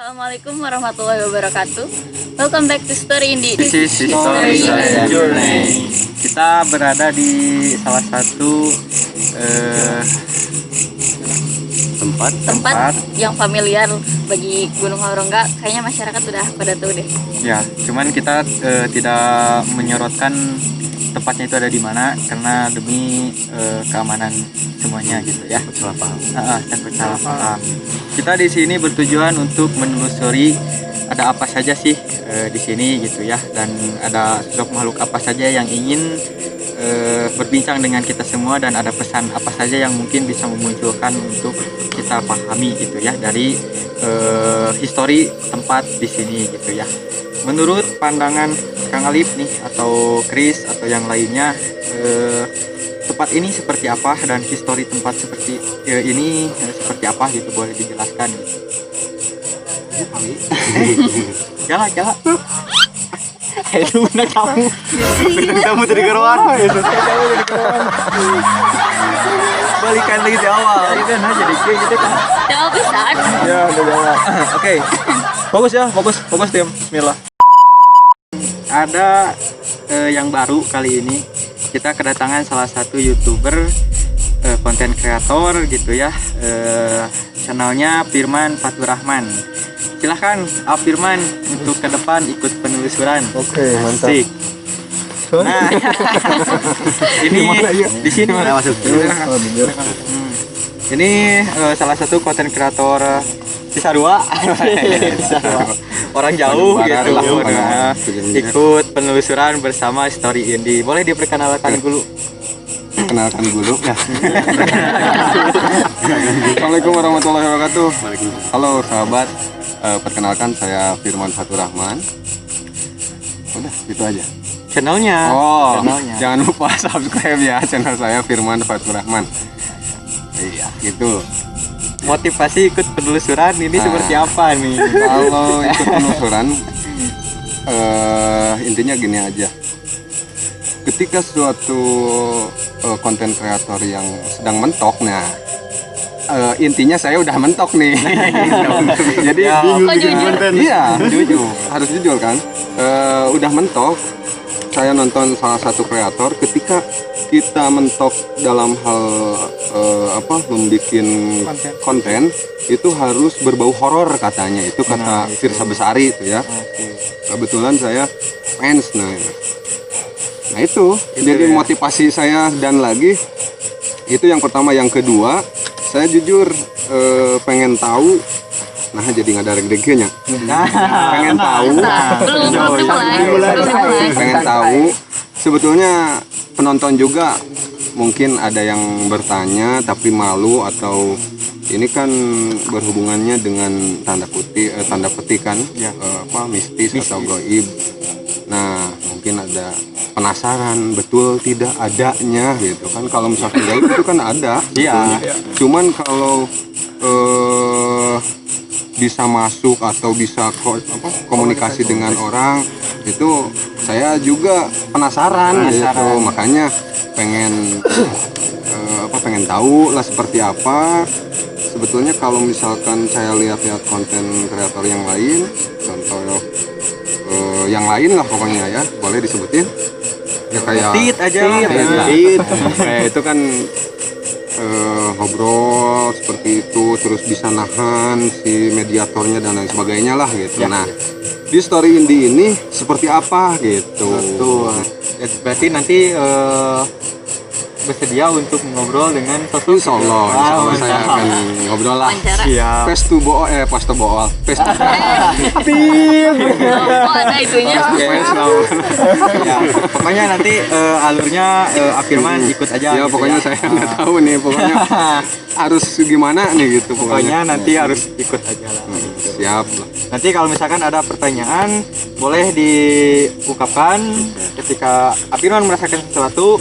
Assalamualaikum warahmatullahi wabarakatuh. Welcome back to Story Indie. This is Story Journey. Kita berada di salah satu tempat yang familiar bagi Gunung Haurengga. Kayaknya masyarakat sudah pada tahu deh. Ya, cuman kita tidak menyorotkan tempatnya itu ada di mana karena demi keamanan semuanya gitu ya. Takut salah paham. Kita di sini bertujuan untuk menelusuri ada apa saja sih di sini gitu ya, dan ada makhluk apa saja yang ingin berbincang dengan kita semua, dan ada pesan apa saja yang mungkin bisa memunculkan untuk kita pahami gitu ya dari histori tempat di sini gitu ya. Menurut pandangan Kang Alif nih atau Chris atau yang lainnya, tempat ini seperti apa dan histori tempat seperti ini seperti apa gitu, boleh dijelaskan gitu. Jala itu benar kamu dari geruan balikan lagi di awal ini kan aja dikit gitu kan Jawab bisa. ya udah jawab. Oke. Fokus tim Mila. Ada yang baru kali ini kita kedatangan salah satu YouTuber konten kreator gitu ya, channelnya Firman Faturrahman. Silahkan Firman untuk ke depan ikut penelusuran. Oke, mantap. Asik. Nah, ini di sini masuk. Ini salah satu konten kreator Cisarua. Orang jauh gitu. Nah, ikut penelusuran bersama Story Indie. Boleh diperkenalkan dulu? Kenalkan dulu. Assalamualaikum warahmatullahi wabarakatuh. Halo sahabat, perkenalkan saya Firman Faturrahman. Udah gitu aja. Channelnya. Channelnya. Jangan lupa subscribe ya channel saya Firman Faturrahman. Iya, gitu. Motivasi ikut penelusuran ini seperti apa nih? Kalau ikut penelusuran, intinya gini aja. Ketika suatu konten kreator yang sedang mentok, nah intinya saya udah mentok nih. Jadi ya, iya, harus jujur kan. Udah mentok. Saya nonton salah satu kreator, ketika kita mentok dalam hal membuat konten itu harus berbau horor katanya, itu kata Firsa Besari itu ya. Kebetulan saya fans nah itu jadi ya. motivasi saya. Dan lagi itu yang pertama. Yang kedua, saya jujur pengen tahu, nah jadi nggak ada deg-degnya, pengen tahu, belum dimulai. pengen tahu sebetulnya penonton juga mungkin ada yang bertanya tapi malu, atau ini kan berhubungannya dengan tanda petik kan mistis atau gaib. Nah mungkin ada penasaran betul tidak adanya gitu kan. Kalau misalkan gaib itu kan ada, cuman kalau bisa masuk atau bisa komunikasi dengan orang itu saya juga penasaran. Gitu. Makanya pengen tahu lah seperti apa. Sebetulnya kalau misalkan saya lihat-lihat konten kreator yang lain, contoh yang lain lah pokoknya ya, boleh disebutin ya, kayak Tit aja lah. kayak itu kan ngobrol seperti itu, terus bisa nahan si mediatornya dan lain sebagainya lah gitu. Nah di story indie ini seperti apa gitu. Betul. Ya, berarti nanti bersedia untuk ngobrol dengan sosok. Insya Allah saya akan ngobrol lah. Siap. Face to bool, face to bool, face to Oh ada itunya. Ya, pokoknya nanti alurnya Afirman ikut aja. Ya gitu pokoknya ya. saya nggak tahu nih, pokoknya harus gimana nih gitu Pokoknya nanti harus ikut aja lah. Siap lah. Nanti kalau misalkan ada pertanyaan boleh diungkapkan ketika Afirman merasakan sesuatu,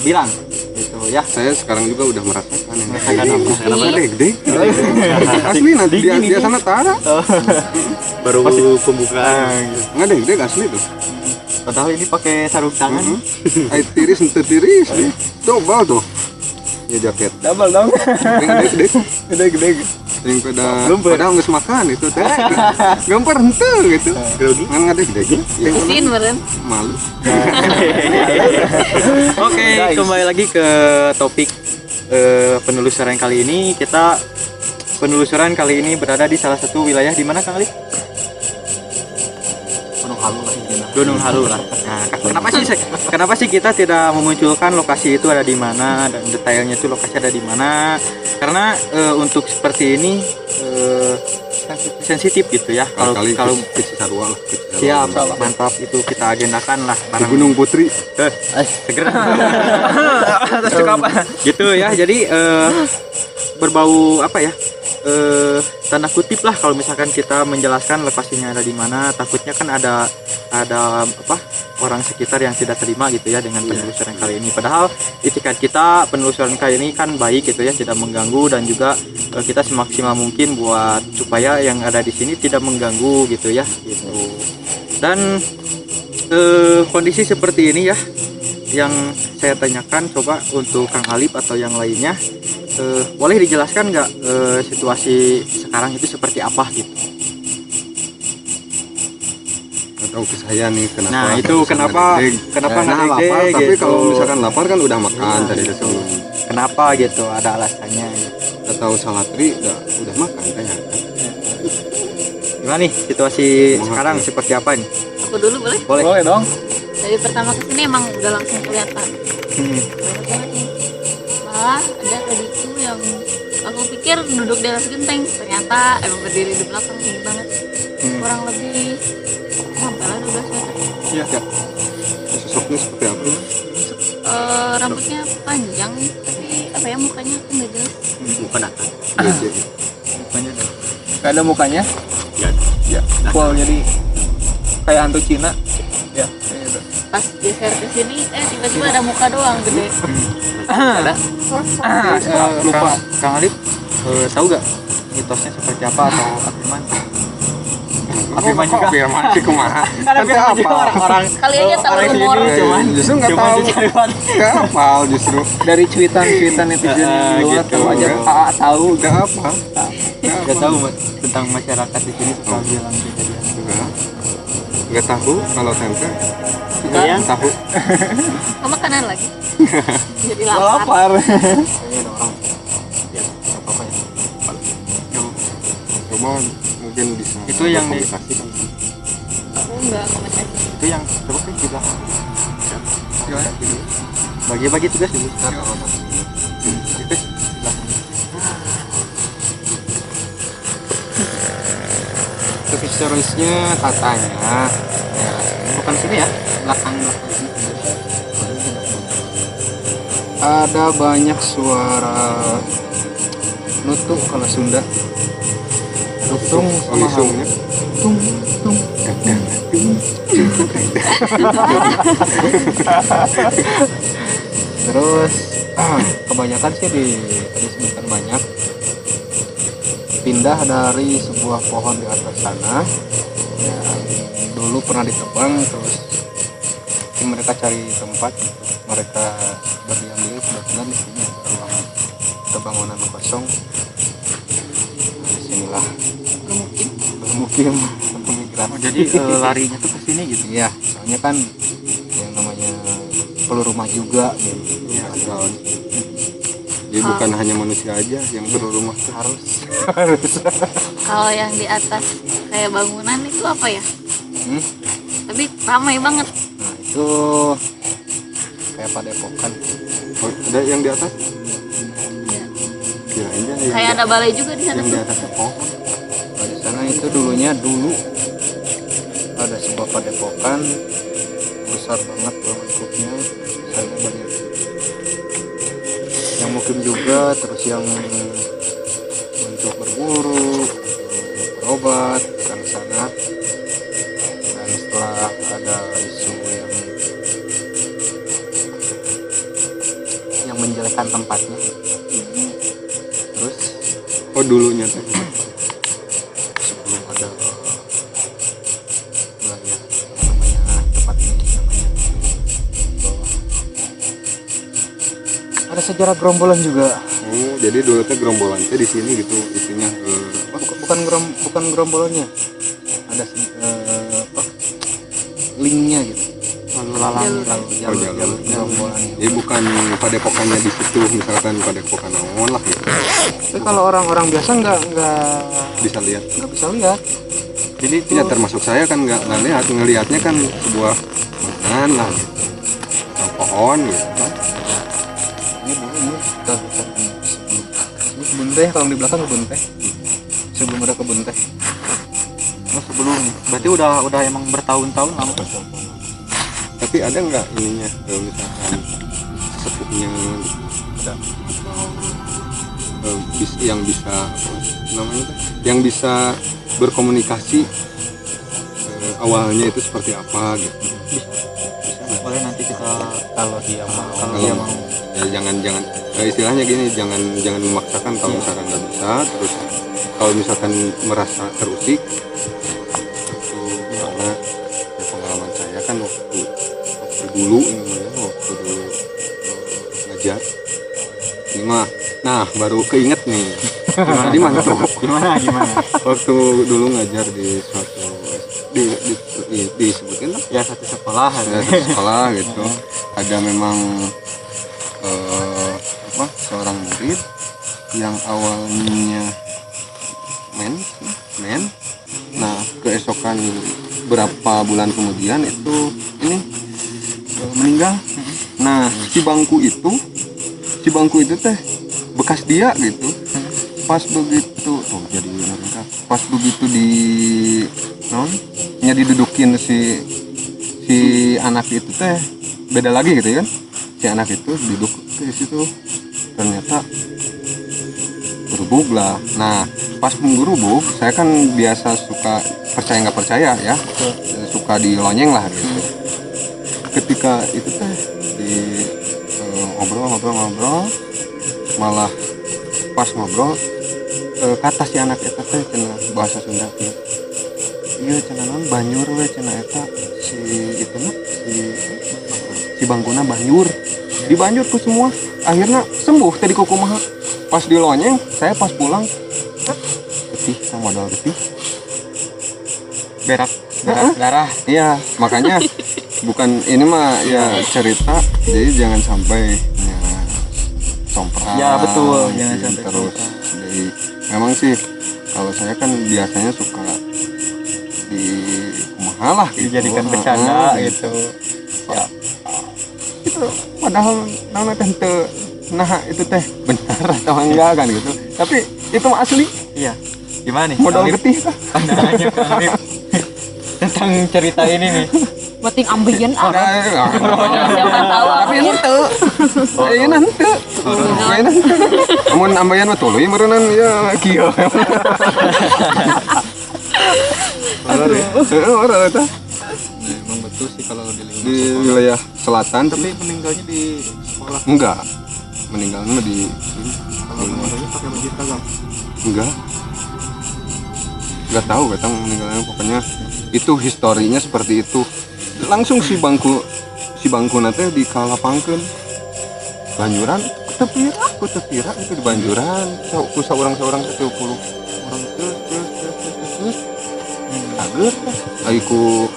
bilang gitu ya. Saya sekarang juga udah merasakan ini. Merasakan apa? Kenapa deg-deg? Asli nanti dia sana Tara. Baru pembukaan. Nggak deg-deg asli tuh. Padahal ini pakai sarung tangan. Air tiris ente tiris nih. Coba tuh. Ya jaket. Double dong. Deg-deg. Gede-gede. Yang padahal nggak makan itu teh. Gambar ente gitu. Nggak deg-deg. Sin meren. Malu. Oke, kembali lagi ke topik penelusuran kali ini. Penelusuran kali ini berada di salah satu wilayah di mana Kang Ali? Gunung Halu lah. Nah, kenapa sih kita tidak memunculkan lokasi itu ada di mana dan detailnya itu lokasi ada di mana? Karena untuk seperti ini sensitif gitu ya. Kalau Cisarua lah. siap, mantap, itu kita agendakan lah Di bareng Gunung Putri. segera. Gitu ya. Jadi berbau apa ya? Tanda kutip lah kalau misalkan kita menjelaskan lokasinya ada di mana, takutnya kan ada apa orang sekitar yang tidak terima gitu ya dengan penelusuran kali ini. Padahal itikat kita penelusuran kali ini kan baik gitu ya, tidak mengganggu, dan juga kita semaksimal mungkin buat supaya yang ada di sini tidak mengganggu gitu ya gitu. Dan kondisi seperti ini ya yang saya tanyakan, coba untuk Kang Alip atau yang lainnya, boleh dijelaskan nggak situasi sekarang itu seperti apa gitu? Tahu ke saya nih kenapa. Nah itu kenapa nggak lapar, gitu. tapi kalau misalkan lapar kan udah makan tadi itu. Kenapa gitu? Ada alasannya gitu. Atau salatri udah makan kayaknya. Gimana nih situasi Mohon sekarang maaf. seperti apa nih? Aku dulu boleh? Boleh dong. Dari pertama kesini emang udah langsung kelihatan. Banyak banget nih. Malah ada tadi itu yang aku pikir duduk di atas genteng, ternyata emang berdiri di belakang tinggi banget. Kurang lebih sampai lah 12 meter. Iya. Sosoknya seperti apa? Rambutnya panjang tapi apa ya, mukanya aku nggak jelas. Bukan akan. Gak ada mukanya? Ya. Full, jadi kayak hantu Cina. Ya. Pas geser ke sini tiba-tiba ada muka doang gede. Lupa. Kang Alip tahu gak mitosnya seperti apa atau Afirman? Afirman juga. Afirman sih kumaha. Tapi apa? Orang Kali aja tahu rumor. cuman Justru nggak tahu. Nggak hafal justru. dari cuitan netizen yang luar gitu. tahu aja. Tahu Nggak apa. nggak tahu tentang masyarakat di sini suka bilang kejadian. Nggak tahu kalau tempe. Ayam. tahu. Kok makanan lagi? Jadi lapar. Ini orang. Ya, apa apa ya. Coba mungkin bisa. Itu yang di- berkomunikasi kan. Aku enggak komunikasi. Itu yang coba sih di belakang. Bagi-bagi tugas dulu. Itu Seterusnya katanya ya, bukan sini ya, belakang. ada banyak suara nutuk kalau Sunda. Nutung sama Lisungnya. tung tung. Terus kebanyakan sih disebutkan banyak pindah dari sebuah pohon di atas sana yang dulu pernah ditebang, terus mereka cari tempat mereka berdiam diri, kebetulan di sini ada ruangan bangunan kosong. Disinilah bermukim migran. Oh, jadi larinya tuh ke sini gitu. Iya, soalnya kan yang namanya perlu rumah juga gitu. Iya. Jadi bukan hanya manusia aja yang perlu rumah tuh. Harus. Kalau yang di atas kayak bangunan itu apa ya? Hmm? Tapi ramai banget. Nah itu kayak padepokan. Oh, ada yang di atas? Ya. Kirainnya yang, Kayak ada balai juga di sana yang di tuh. atasnya pohon. Nah, di sana itu dulu ada sebuah padepokan besar banget bentuknya. Sana banyak yang mukim juga, terus yang untuk berburu, berobat kan sana. Dan setelah ada isu yang menjelekkan tempatnya, terus dulunya tuh sebelum ada wilayah namanya tempat ini namanya bawah, ada sejarah gerombolan juga. Oh, jadi dulu teh gerombolan teh di sini gitu isinya bukan gerombolannya, ada linknya gitu, jalur gerombolan. Jadi bukan padepokannya di situ, misalkan padepokan naon lah gitu. Tapi kalau orang-orang biasa nggak Bisa lihat. bisa lihat. Jadi itu Ya termasuk saya kan nggak lihat, ngelihatnya kan sebuah bangunan lah gitu. Atau pohon gitu. Ini kebun teh, kalau di belakang kebun teh. Sebelum ada kebun teh. sebelum berarti udah emang bertahun-tahun lama. Tapi ada nggak ininya kalau misalkan sepupunya ada yang bisa apa namanya tuh? Yang bisa berkomunikasi awalnya itu seperti apa gitu. Boleh nanti kita Kalau dia mau. kalau dia mau. Ya jangan istilahnya gini, jangan memaksakan kalau misalkan nggak bisa, terus kalau misalkan merasa terusik itu karena ya pengalaman saya kan waktu dulu ini ya, waktu dulu ngajar ini mah nah baru keinget nih tadi mantap Gimana? waktu dulu ngajar di suatu disebutin lah Ya satu sekolah. ada satu sekolah gitu, ada memang seorang murid yang awalnya men nah keesokan berapa bulan kemudian itu ini meninggal. Nah si bangku itu teh bekas dia gitu. Pas begitu jadi mereka pas begitu didudukin si anak itu teh beda lagi gitu kan. Si anak itu duduk di situ ternyata berubuk lah. Nah pas menggerubuk saya kan biasa suka percaya nggak percaya ya, suka dilonyeng lah gitu. Ketika itu teh di ngobrol malah pas ngobrol kata si anak eta teh cenah bahasa Sunda teh iya cenah naon banjur we cenah eta si bangkuna banjur dibanjur tuh semua akhirnya sembuh tadi kumaha pas dilonyeng saya pas pulang getih sama modal getih Berak Heeh. darah. iya makanya bukan ini mah ya cerita, jadi jangan sampai ya sompral. Ya, betul, jangan sampai terus. sompral. Jadi memang sih kalau saya kan biasanya suka di kumaha lah gitu. Dijadikan bercanda gitu. Ya. Itu padahal nama teh teu nah itu teh benar atau enggak kan gitu. Tapi itu mah asli. Iya. Gimana nih? Modal Kang Lip? getih kah? Pandangannya Kang Lip tentang cerita ini nih. Bating ambeien ah. Nah, Siapa tahu tapi ente ayeuna henteu ayeuna amun ambayan mah tuluy meureunnan ya kieu ora eta Memang betul sih kalau di lingkungan di wilayah selatan tapi meninggalnya di sekolah. enggak meninggalnya mah di Kalau meninggalnya pakai masjid kagak? enggak tahu katang meninggalnya pokoknya itu historinya seperti itu langsung si bangku nanti dikalapangkeun banjuran kutepira itu di banjuran ku saurang 30 orang terus ager ai ku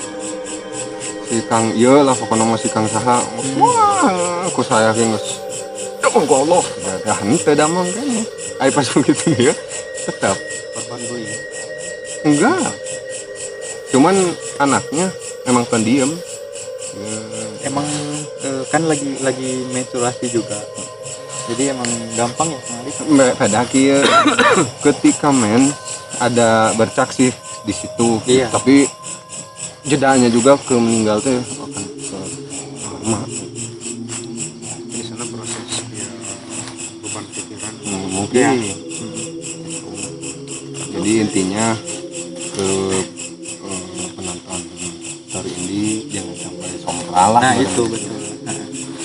si Kang ieu lah pokoknya masih Kang saha wah ku saya ge geus damang ku Allah ya henteu damang kan ai pas begitu ya tetap Korban bullying. enggak cuman anaknya emang pendiam Emang kan lagi menstruasi juga. Jadi emang gampang ya Kang Lip. pada kieu ketika ada bercak sih di situ Iya. tapi jedanya juga ke meninggal teh akan ke lama. Di sana proses ya beban pikiran. Mungkin Iya. jadi intinya ke penonton story ini jangan sampai sompral lah. Nah itu betul. Nah,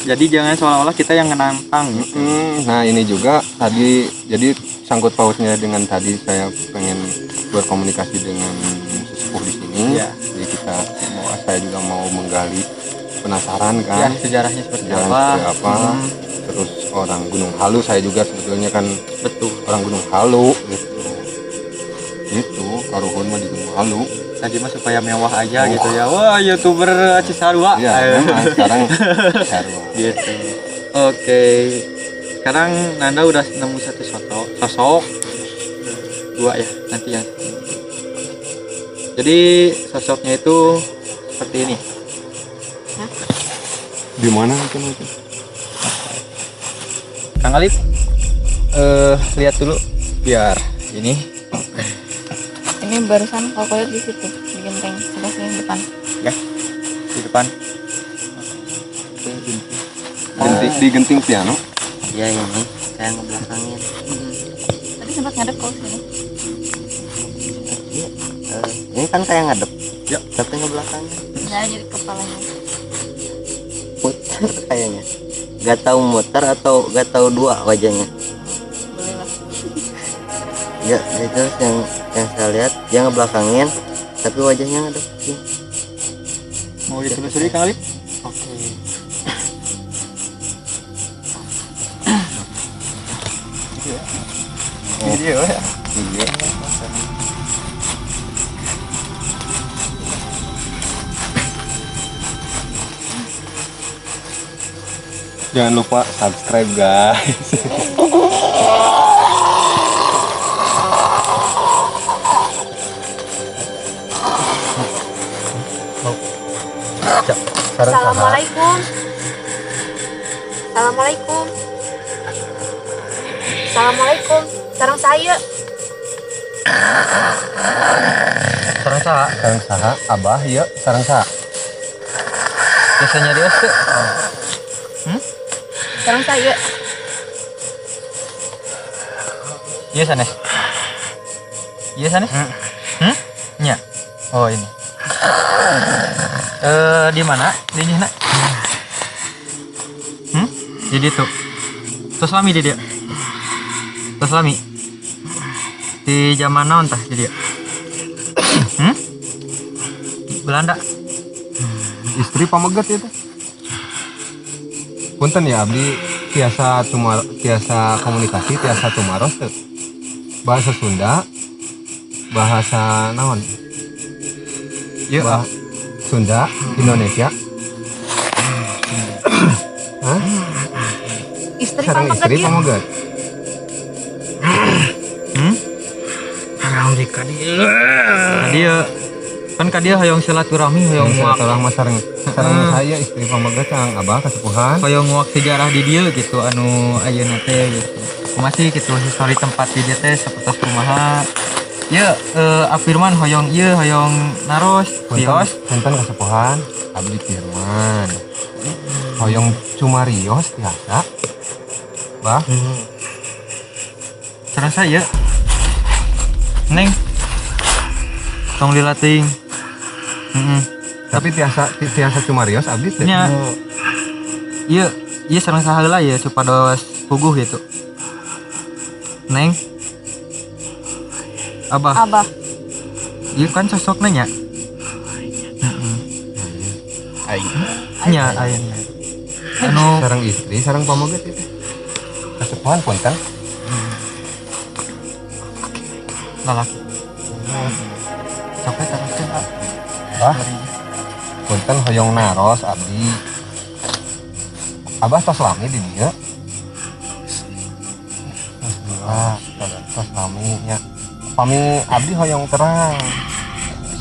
jadi jangan seolah-olah kita yang menantang. Nah ini juga tadi jadi sangkut pautnya dengan tadi saya pengen berkomunikasi dengan sesepuh di sini. Ya. Jadi saya juga mau menggali penasaran Ya kan sejarahnya seperti sejarah apa? seperti apa. Terus orang Gunung Halu saya juga sebetulnya kan Betul. orang Gunung Halu gitu. Itu karuhun mah di Gunung Halu. Tadi mah supaya mewah aja gitu ya. Wah YouTuber Cisarua. Ya memang sekarang Sarwa. Gitu. Oke. Sekarang Nanda udah nemu satu sosok. Dua ya nanti ya. Jadi sosoknya itu seperti ini. Di mana itu? Kang Alif, lihat dulu biar ini. Ini barusan kalau lihat di situ di genteng sebelah sini depan. Ya di depan. Di genting piano. Ya ini saya ngebelakangin. Tadi sempat ngadep kau sini. Iya, ini kan saya ngadep. Ya. Tapi ngebelakangin. Saya jadi kepalanya. Muter kayaknya. Gak tahu muter atau gak tahu dua wajahnya. Boleh lah. Ya itu yang saya lihat dia ngebelakangin tapi wajahnya ngadep. Mau ditelusuri Kang Alif? Oke. Video ya. Iya. Jangan lupa subscribe guys. Assalamualaikum. Assalamualaikum. Assalamualaikum. Sarang saya. Sarang saha? Sarang saha, abah ya, sarang saha. Biasanya dia tuh. Sarang saya. Iya Sanes. Iya Sanes. Nya. Oh ini. Di mana? Di mana? Jadi tuh. Terus lami di dia. Terus lami. Di zaman naon tah di dia? Belanda. Istri pamegat itu. Punten ya abdi tiasa komunikasi tiasa tumaros teu. Bahasa Sunda, bahasa naon? Yuk. Sunda, Indonesia, Istri Sareng pamagat istri dia. pamagat. Haram di kadia. Kadia kan kadia hoyong silaturahmi hoyong nguak Orang mah sareng saya istri pamagat kang abah kasepuhan. hoyong nguak sejarah di dia gitu anu ayeuna teh gitu. Masih gitu histori tempat di dia teh sapertos kumaha. Ya afirman hoyong ieu hoyong naros Rios. Punten kasepuhan abdi Firman. Hoyong Cumarios biasa. Bah, Sareng saya Neng tong dilating. tapi tiasa Cumarios abdi teh. Nya iya sareng saheula ya supados puguh gitu. Neng Abah, Abah. iya kan sosok nanya. Nya ayeuna. Anu Sareng istri, sareng pamagat itu. Kasepuhan punten. lalaki. Sampai teruskeun Pak. Bah, punten hoyong naros abdi. Abah tos lami di dieu. Tos lami nya. Pami abdi hoyong terang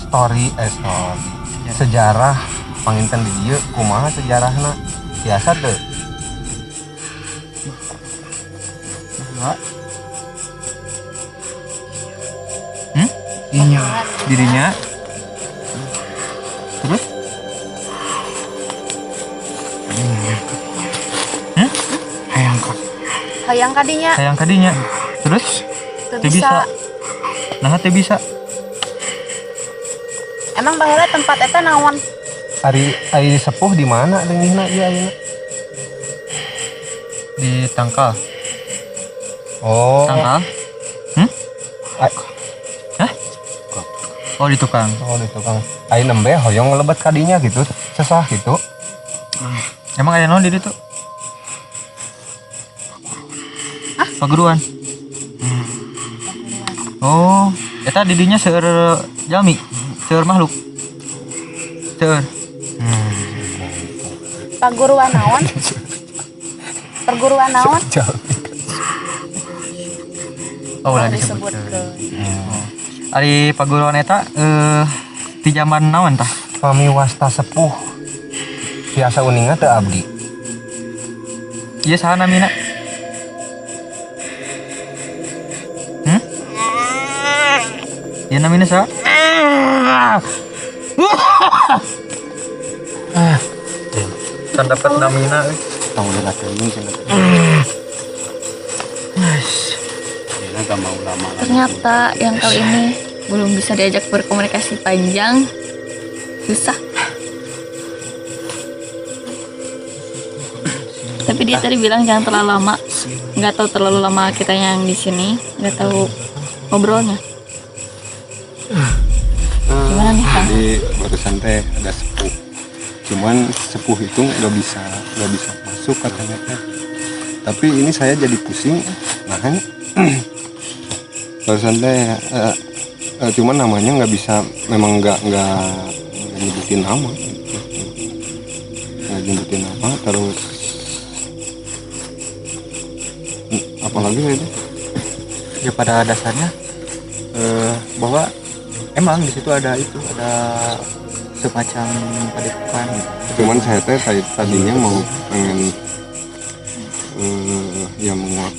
story sejarah panginten di dieu kumaha sejarahna biasa teu. Iya, dirinya. Terus? Hayang kadinya. Sayang kadinya. Terus? Teu Teu bisa. Nah, teu bisa. Emang baheula tempat eta naon? Ari sepuh di mana leungihna ieu ayeuna? Di Tangkal. Oh, Tangkal? Ai- Hah? Oh, di tukang. di tukang. Ai nembe hoyong ngelebet kadinya gitu, sesah gitu. Emang aya naon di ditu? Paguruan. Oh, eta di dinya seueur jalmi, seueur makhluk. Seueur. Paguruan naon? Perguruan naon? Oh, ulah Disebut disebutkeun. Ari paguruan eta di zaman naon tah? Pami wasta sepuh. Biasa uninga teu abdi. Ieu saha namina? Ieu namina saha? Can dapat namina euy. Tong lihat ini cenah. Dia enggak mau lama. Ternyata yang kali ini belum bisa diajak berkomunikasi panjang. Susah. Tapi dia tadi bilang jangan terlalu lama. Nggak tahu terlalu lama kita yang di sini. Nggak tahu ngobrolnya. Gimana nih Kang? Jadi barusan teh ada sepuh. Cuman sepuh itu nggak bisa masuk katanya teh. Tapi ini saya jadi pusing. Nah kan barusan teh cuman namanya nggak bisa, memang nggak nyebutin nama. Nggak nyebutin nama, terus apalagi itu Ya pada dasarnya bahwa emang di situ ada semacam padepokan. cuman saya teh tadinya mau pengen ya menguak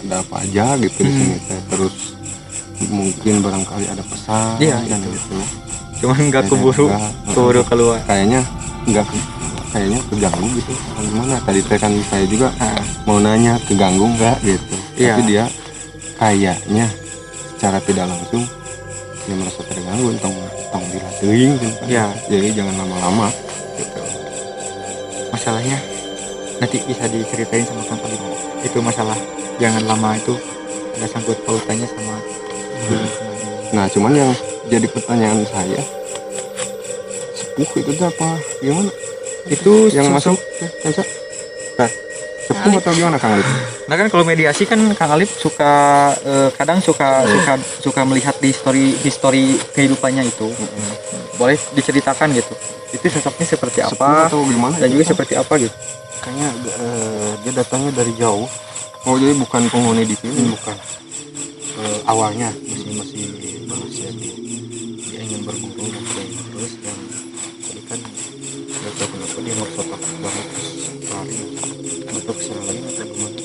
ada apa aja gitu di sini teh, terus mungkin barangkali ada pesan Iya, dan itu. gitu. Cuman nggak Kayaknya keburu keluar. kayaknya keganggu gitu. Gimana tadi teh kan saya juga mau nanya keganggu nggak gitu. Iya. Tapi dia kayaknya secara tidak langsung dia merasa terganggu, tong dilatih gitu. Iya. Jadi jangan lama-lama gitu. Masalahnya nanti bisa diceritain sama Kang Paling. Itu masalah jangan lama itu ada sangkut pautannya sama Nah cuman yang jadi pertanyaan saya, sepuh itu tuh apa gimana itu yang sosok- masuk kan sepuh atau gimana Kang Alif? Nah kan kalau mediasi kan Kang Alif suka kadang suka melihat di histori kehidupannya itu. Boleh diceritakan gitu. Itu sosoknya seperti Sepuh apa atau gimana dan itu, juga Kang? seperti apa gitu. kayaknya dia datangnya dari jauh. Oh jadi bukan penghuni di sini. Bukan. Awalnya masih berusia dia ingin berburu terus dan tadi kan nggak tahu kenapa dia merkotak banget terus lari untuk selain atau gimana.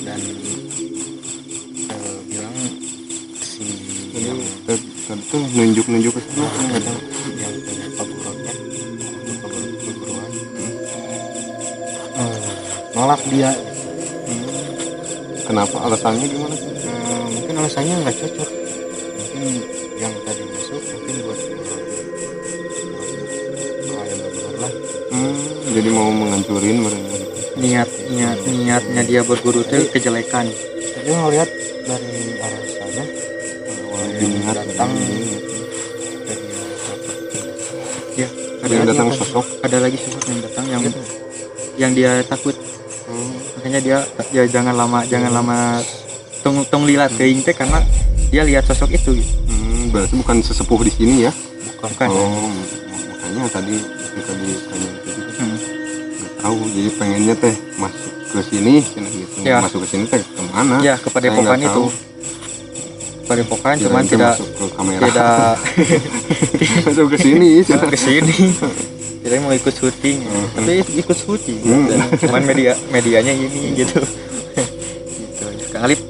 Dan bilang si yang Tentu nunjuk ke sana. ada yang punya paguronnya paguruan nolak dia. Kenapa? Alasannya gimana? Mungkin alasannya nggak cocok, mungkin yang tadi masuk mungkin buat klien benar lah. Jadi mau menghancurin mereka. niatnya dia berburu itu kejelekan. Tapi ngelihat dari arah sana Dilihat datang dari Ya, ada yang datang sosok. ada lagi sosok yang datang yang dia takut. Makanya dia jangan lama tong lilat ke teh karena dia lihat sosok itu gitu. Berarti bukan sesepuh di sini ya? Bukan. Oh, makanya tadi ketika ditanya itu nggak tahu. Jadi pengennya teh masuk ke sini gitu. Ya. Masuk ke sini teh kemana? Ya, ke padepokan Saya nggak itu. tahu. Padepokan Kirain cuman teh tidak masuk ke kamera. tidak Masuk ke sini. ke sini. Kita mau ikut syuting, tapi ikut syuting. Cuman medianya ini gitu. Gitu. Kang Alip.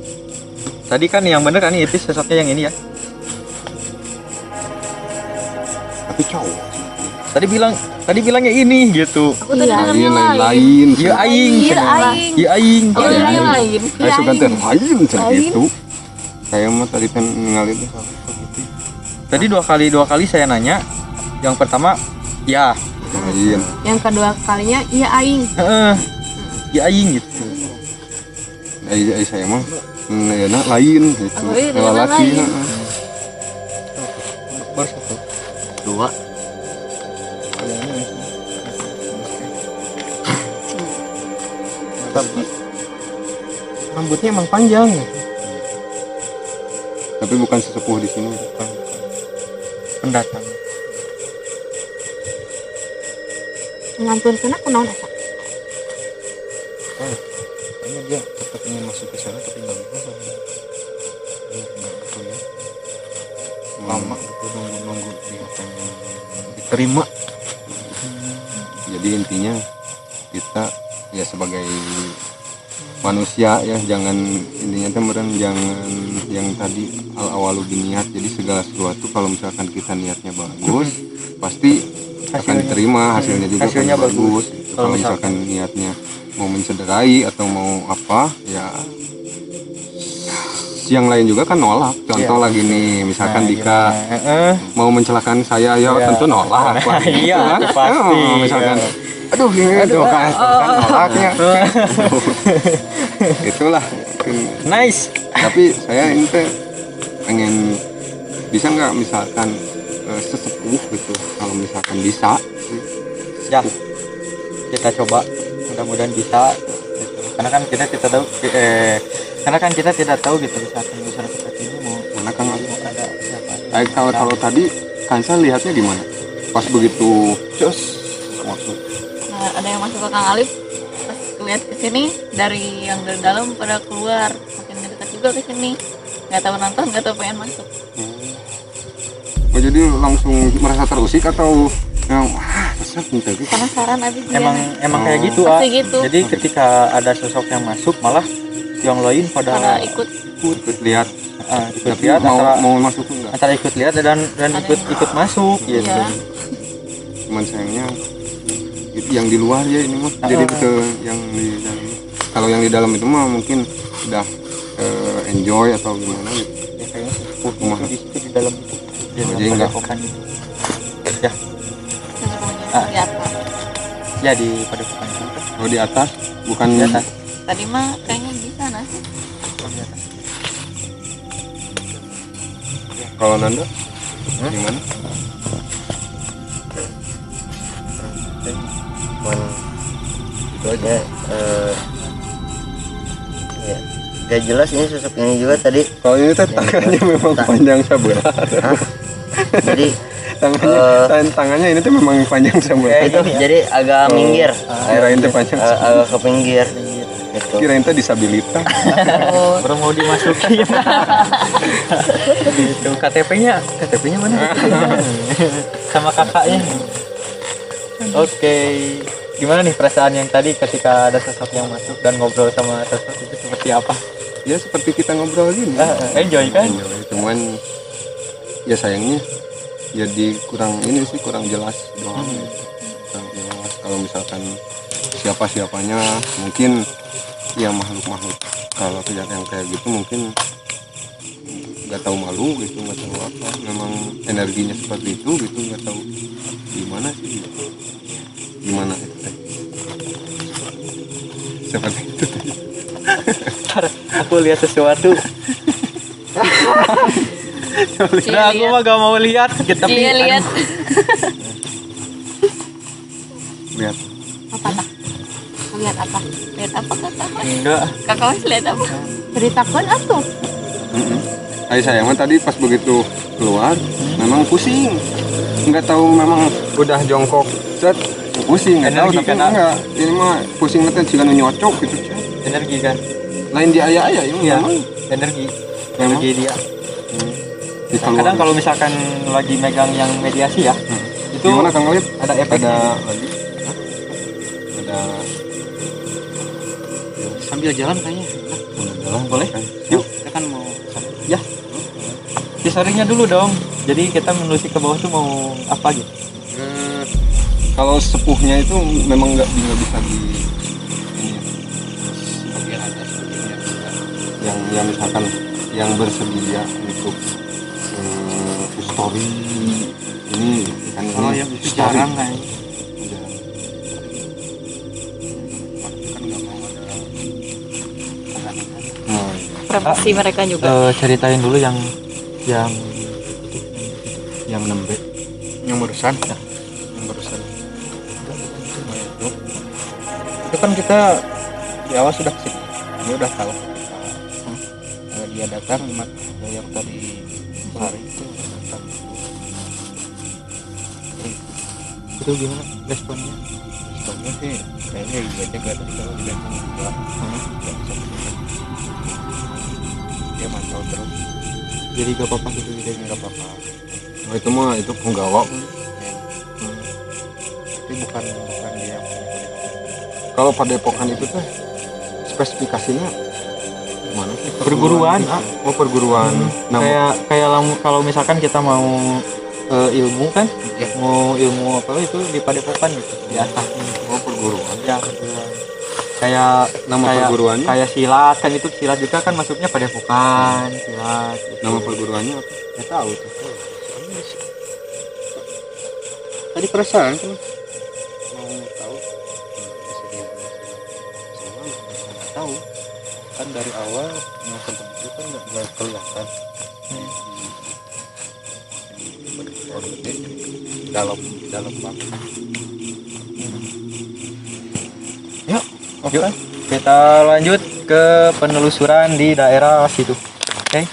Tadi kan yang bener kan itu sosoknya yang ini ya. Tapi cowok. Tadi bilangnya ini gitu. Aku tadi dengarnya Lain. Iya aing. Iya, cenah. aing. Iya aing. Oh, cenah. yang lain. Saya suka teh lain Lain. gitu. Saya mah tadi kan ngalih itu. Tadi dua kali saya nanya. Yang pertama ya, Lain. Yang kedua kalinya iya aing. ya aing gitu. Saya mah lain gitu. Oh, iya, dengan Lelaki. lain. Baru satu. Dua. Tapi rambutnya emang panjang ya. Tapi bukan sesepuh di sini. Pendatang. Ngampir sana kunaon eta? Kayaknya dia tetap ingin masuk ke sana tapi nggak bisa. Nggak gitu ya. Lama gitu nunggu dia pengen diterima. Jadi intinya kita ya sebagai manusia ya jangan intinya teman jangan yang tadi awalu biniat. Jadi segala sesuatu kalau misalkan kita niatnya bagus pasti akan diterima hasilnya juga Hasilnya kan bagus. Kalau misalkan niatnya mau mencederai atau mau apa ya yang lain juga kan nolak. Contoh lagi nih misalkan Dika mau mencelakakan saya ya tentu nolak lah. Iya, Gitu kan? pasti. Misalkan aduh gitu kan nolaknya. Itulah. Nice. Tapi saya ini teh pengen bisa nggak misalkan sesepuh gitu kalau misalkan bisa Ya. Kita coba mudah-mudahan bisa gitu. Karena kan kita tahu karena kan kita tidak tahu gitu misalkan usaha seperti ini mau mana kan ada siapa. kalau tadi Kansa lihatnya gimana pas begitu waktu Nah, ada yang masuk ke Kang Alif. Pas lihat ke sini dari yang dari dalam pada keluar, makin dekat juga ke sini. Nggak tahu nonton, nggak tahu pengen masuk. jadi langsung merasa terusik atau yang resep nih tadi Penasaran abis dia. Emang kayak gitu, Pasti gitu. Jadi ketika ada sosok yang masuk malah yang lain Pada ikut. ikut lihat ikut tapi lihat mau masuk enggak antara ikut lihat dan ikut masuk gitu. Iya. cuman sayangnya yang di luar ya ini mah jadi ke yang di dalam kalau yang di dalam itu mah mungkin udah enjoy atau gimana gitu Ya kayaknya sepupu itu di situ di dalam itu. Di dalam Jadi enggak. padepokan itu. Ya, Di atas. ya di padepokan itu. kalau di atas bukan Di atas. Tadi mah kayaknya di sana sih. Di atas. kalau Nanda gimana Cuman itu aja ya gak jelas ini sosok ini juga tadi kalau ini teh tangannya memang panjang sabar jadi tangannya ini tuh memang panjang sama. itu jadi agak minggir, Kirain tuh panjang. agak ke pinggir gitu. Kirain tuh disabilitas. Baru mau dimasukin. Gitu. KTP-nya mana? Sama kakaknya. Oke. Gimana nih perasaan yang tadi ketika ada sosok yang masuk dan ngobrol sama sosok itu seperti apa? Ya seperti kita ngobrol gini. Enjoy kan? Cuman ya sayangnya jadi kurang jelas doang. Kurang jelas kalau misalkan siapa-siapanya mungkin ya makhluk-makhluk kalau kejadian yang kayak gitu mungkin nggak tahu malu gitu, nggak tahu apa, memang energinya seperti itu gitu, nggak tahu gimana sih, gimana itu teh. Seperti itu teh. Aku lihat sesuatu. Nah, aku mah gak mau lihat, tapi Iya lihat. Lihat Apa tak? Lihat apa? Lihat apa kakak? enggak. Kakak harus lihat apa? Ceritakan atuh. Ayah saya mah tadi pas begitu keluar memang pusing, nggak tahu memang udah jongkok set pusing nggak tahu, Energi tapi kan, enggak ini mah pusing nanti jika nyocok gitu Cak. Energi kan? Lain di ayah ini Iya. memang Energi Memang? dia. di keluar. Kadang kalau misalkan lagi megang yang mediasi ya, itu Gimana Kang Lip? ada efek. Ada lagi? Ada Sambil jalan kayaknya. jalan Boleh? Yuk. Kita kan mau Ya. Disaringnya dulu dong. Jadi kita menelusuri ke bawah tuh mau apa gitu. Kalau sepuhnya itu memang nggak bisa di ini ya, bagian atas bagian yang misalkan yang bersedia untuk story ini kan kalau ini yang itu story. jarang kayaknya. Jarang. Kan nggak mau ada Nah, Privasi mereka juga. Ceritain dulu yang nembe yang barusan itu kan kita di awal sudah kesini, dia udah tahu ketika dia datang yang tadi hari itu datang. Itu gimana responnya? responnya sih kayaknya iya juga tadi kalau dilihat juga nggak bisa dia mantau terus, Jadi gak apa-apa gitu dia nggak apa-apa, oh, itu mah itu penggawa. tapi bukan dia yang Kalau padepokan itu teh spesifikasinya gimana sih? Perguruan, Oh perguruan. Nama kalau misalkan kita mau ilmu kan, mau ilmu apa itu di padepokan gitu di atas. oh perguruan. Ya, perguruan. Kayak Nama perguruannya? kayak silat kan, itu silat juga kan masuknya padepokan silat gitu. Nama perguruannya apa? Nggak tahu tuh. tadi perasaan tuh mau tahu nggak tahu kan dari awal mau ketemu itu kan nggak kelihatan dalam banget. Yuk, kita lanjut ke penelusuran di daerah situ. Oke.